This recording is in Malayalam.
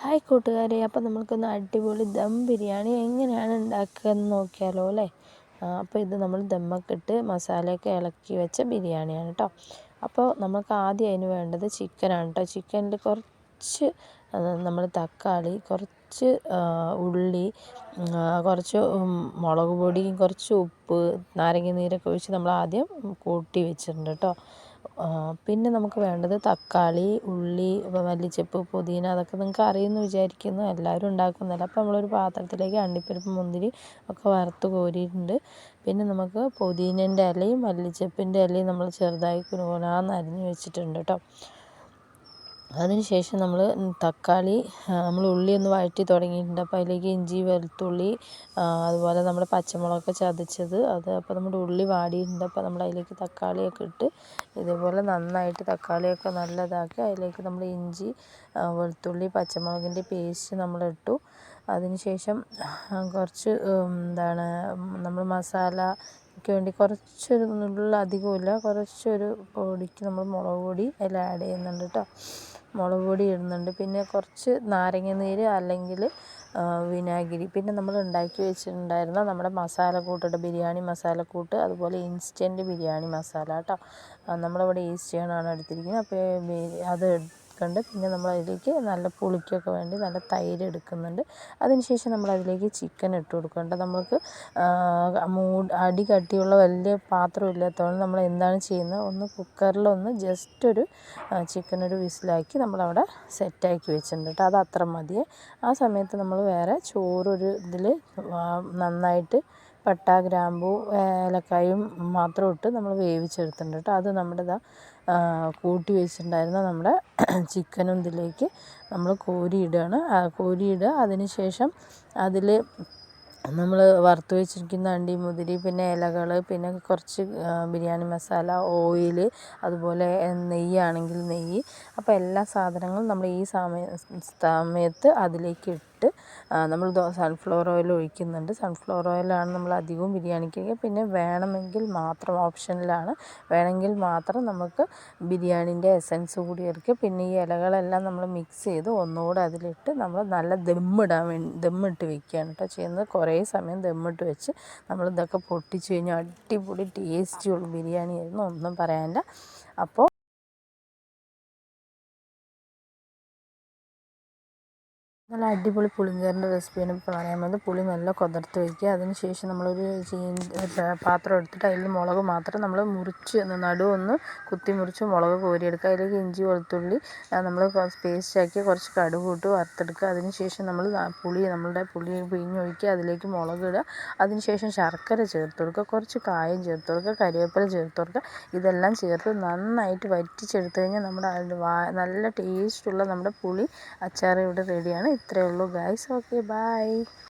ഹായ് കൂട്ടുകാരെ, അപ്പോൾ നമുക്കൊന്ന് അടിപൊളി ദം ബിരിയാണി എങ്ങനെയാണ് ഉണ്ടാക്കുക എന്ന് നോക്കിയാലോ അല്ലേ. അപ്പോൾ ഇത് നമ്മൾ ദമ്മൊക്കെ ഇട്ട് മസാലയൊക്കെ ഇളക്കി വെച്ച ബിരിയാണിയാണ് കേട്ടോ. അപ്പോൾ നമുക്ക് ആദ്യം അതിന് വേണ്ടത് ചിക്കനാണ് കേട്ടോ. ചിക്കനിൽ കുറച്ച് നമ്മൾ തക്കാളി, കുറച്ച് ഉള്ളി, കുറച്ച് മുളക് പൊടി, കുറച്ച് ഉപ്പ്, നാരങ്ങ നീരൊക്കെ ഒഴിച്ച് നമ്മൾ ആദ്യം കൂട്ടി വെച്ചിട്ടുണ്ട് കേട്ടോ. പിന്നെ നമുക്ക് വേണ്ടത് തക്കാളി, ഉള്ളി, മല്ലിച്ചപ്പ്, പുതിന, അതൊക്കെ നിങ്ങൾക്ക് അറിയുമെന്ന് വിചാരിക്കുന്നു. എല്ലാവരും ഉണ്ടാക്കുന്നതല്ല. അപ്പോൾ നമ്മളൊരു പാത്രത്തിലേക്ക് അണ്ടിപ്പരിപ്പ്, മുന്തിരി ഒക്കെ വറുത്ത് കോരിയിട്ടുണ്ട്. പിന്നെ നമുക്ക് പുതിനേൻ്റെ ഇലയും മല്ലിച്ചപ്പിൻ്റെ ഇലയും നമ്മൾ ചെറുതായി കുനുകുനാന്ന് അരിഞ്ഞ് വെച്ചിട്ടുണ്ട് കേട്ടോ. അതിനുശേഷം നമ്മൾ തക്കാളി, നമ്മൾ ഉള്ളി ഒന്ന് വഴറ്റി തുടങ്ങിയിട്ടുണ്ട്. അപ്പോൾ അതിലേക്ക് ഇഞ്ചി, വെളുത്തുള്ളി, അതുപോലെ നമ്മുടെ പച്ചമുളകൊക്കെ ചതച്ചത് അപ്പോൾ നമ്മുടെ ഉള്ളി വാടിയിട്ടുണ്ട്. അപ്പോൾ നമ്മൾ അതിലേക്ക് തക്കാളിയൊക്കെ ഇട്ട് ഇതേപോലെ നന്നായിട്ട് തക്കാളിയൊക്കെ നല്ലതാക്കി അതിലേക്ക് നമ്മൾ ഇഞ്ചി, വെളുത്തുള്ളി, പച്ചമുളകിൻ്റെ പേസ്റ്റ് നമ്മളിട്ടു. അതിനുശേഷം കുറച്ച് നമ്മൾ മസാലയ്ക്ക് വേണ്ടി കുറച്ചൊരു അധികമില്ല, കുറച്ചൊരു പൊടിക്ക് നമ്മൾ മുളക് പൊടി അതിൽ ആഡ് ചെയ്യുന്നുണ്ട് കേട്ടോ. മുളക് പൊടി ഇടുന്നുണ്ട്. പിന്നെ കുറച്ച് നാരങ്ങ നീര് അല്ലെങ്കിൽ വിനാഗിരി, പിന്നെ നമ്മൾ ഉണ്ടാക്കി വെച്ചിട്ടുണ്ടായിരുന്ന നമ്മുടെ മസാലക്കൂട്ട്, ബിരിയാണി മസാലക്കൂട്ട്, അതുപോലെ ഇൻസ്റ്റൻറ്റ് ബിരിയാണി മസാല കേട്ടോ. നമ്മളിവിടെ ഈസ്റ്റേണാണ് എടുത്തിരിക്കുന്നത്. അപ്പോൾ അത് എടുക്കുന്നുണ്ട്. പിന്നെ നമ്മൾ അതിലേക്ക് നല്ല പുളിക്കൊക്കെ വേണ്ടി നല്ല തൈര് എടുക്കുന്നുണ്ട്. അതിനുശേഷം നമ്മൾ അതിലേക്ക് ചിക്കൻ ഇട്ട് കൊടുക്കുന്നുണ്ട്. നമുക്ക് അടി കട്ടിയുള്ള വലിയ പാത്രം ഇല്ലാത്തതുകൊണ്ട് നമ്മൾ എന്താണ് ചെയ്യുന്നത്, ഒന്ന് കുക്കറിലൊന്ന് ജസ്റ്റ് ഒരു ചിക്കനൊരു വിസിലാക്കി നമ്മളവിടെ സെറ്റാക്കി വെച്ചിട്ടുണ്ട് കേട്ടോ. അത് അത്ര മതിയേ. ആ സമയത്ത് നമ്മൾ വേറെ ചോറൊരു ഇതിൽ നന്നായിട്ട് പട്ട, ഗ്രാമ്പൂ, ഏലക്കായും മാത്രം ഇട്ട് നമ്മൾ വേവിച്ചെടുത്തിട്ടുണ്ട് കേട്ടോ. അത് നമ്മുടെ കൂട്ടി വെച്ചിട്ടുണ്ടായിരുന്ന നമ്മുടെ ചിക്കനും ഇതിലേക്ക് നമ്മൾ കോരിയിടുക. അതിന് ശേഷം അതിൽ നമ്മൾ വറുത്ത് വെച്ചിരിക്കുന്ന അണ്ടി, മുന്തിരി, പിന്നെ ഇലകൾ, പിന്നെ കുറച്ച് ബിരിയാണി മസാല, ഓയിൽ, അതുപോലെ നെയ്യാണെങ്കിൽ നെയ്യ്, അപ്പോൾ എല്ലാ സാധനങ്ങളും നമ്മൾ ഈ സമയത്ത് അതിലേക്ക് ഇട്ട് നമ്മൾ സൺഫ്ലവർ ഓയിൽ ഒഴിക്കുന്നുണ്ട്. സൺഫ്ലവർ ഓയിലാണ് നമ്മൾ അധികവും ബിരിയാണിക്ക്. പിന്നെ വേണമെങ്കിൽ മാത്രം, ഓപ്ഷനിലാണ്, വേണമെങ്കിൽ മാത്രം നമുക്ക് ബിരിയാണീൻ്റെ എസൻസ് കൂടി ഇറക്കുക. പിന്നെ ഈ ഇലകളെല്ലാം നമ്മൾ മിക്സ് ചെയ്ത് ഒന്നുകൂടെ അതിലിട്ട് നമ്മൾ നല്ല ദമ്മിട്ട് വെക്കുകയാണ് കേട്ടോ ചെയ്യുന്നത്. കുറേ സമയം ദമ്മിട്ട് വെച്ച് നമ്മൾ ഇതൊക്കെ പൊട്ടിച്ച് കഴിഞ്ഞാൽ അടിപൊളി ടേസ്റ്റിയുള്ള ബിരിയാണി ആയിരുന്നു, ഒന്നും പറയാനില്ല. അപ്പോൾ നല്ല അടിപൊളി പുളിങ്കറിൻ്റെ റെസിപ്പിയാണ് ഇപ്പോൾ പറയാൻ പോകുന്നത്. പുളി നല്ല കുതിർത്ത് വയ്ക്കുക. അതിനുശേഷം നമ്മളൊരു പാത്രം എടുത്തിട്ട് അതിൽ മുളക് മാത്രം നമ്മൾ മുറിച്ച് നടുവൊന്ന് കുത്തി മുറിച്ച് മുളക് കോരിയെടുക്കുക. അതിലേക്ക് ഇഞ്ചി, വെളുത്തുള്ളി നമ്മൾ പേസ്റ്റാക്കി കുറച്ച് കടുക് ഇട്ട് വറുത്തെടുക്കുക. അതിനുശേഷം നമ്മൾ നമ്മളുടെ പുളി പിഴിഞ്ഞൊഴിക്കുക. അതിലേക്ക് മുളക് ഇടുക. അതിനുശേഷം ശർക്കര ചേർത്ത് കൊടുക്കുക, കുറച്ച് കായം ചേർത്ത് കൊടുക്കുക, കരിവേപ്പില ചേർത്ത് കൊടുക്കുക. ഇതെല്ലാം ചേർത്ത് നന്നായിട്ട് വറ്റിച്ചെടുത്ത് കഴിഞ്ഞാൽ നമ്മുടെ നല്ല ടേസ്റ്റുള്ള നമ്മുടെ പുളി അച്ചാർ ഇവിടെ റെഡിയാണ്. ഇത്രയേ ഉള്ളൂ ഗൈസ്. Okay, by.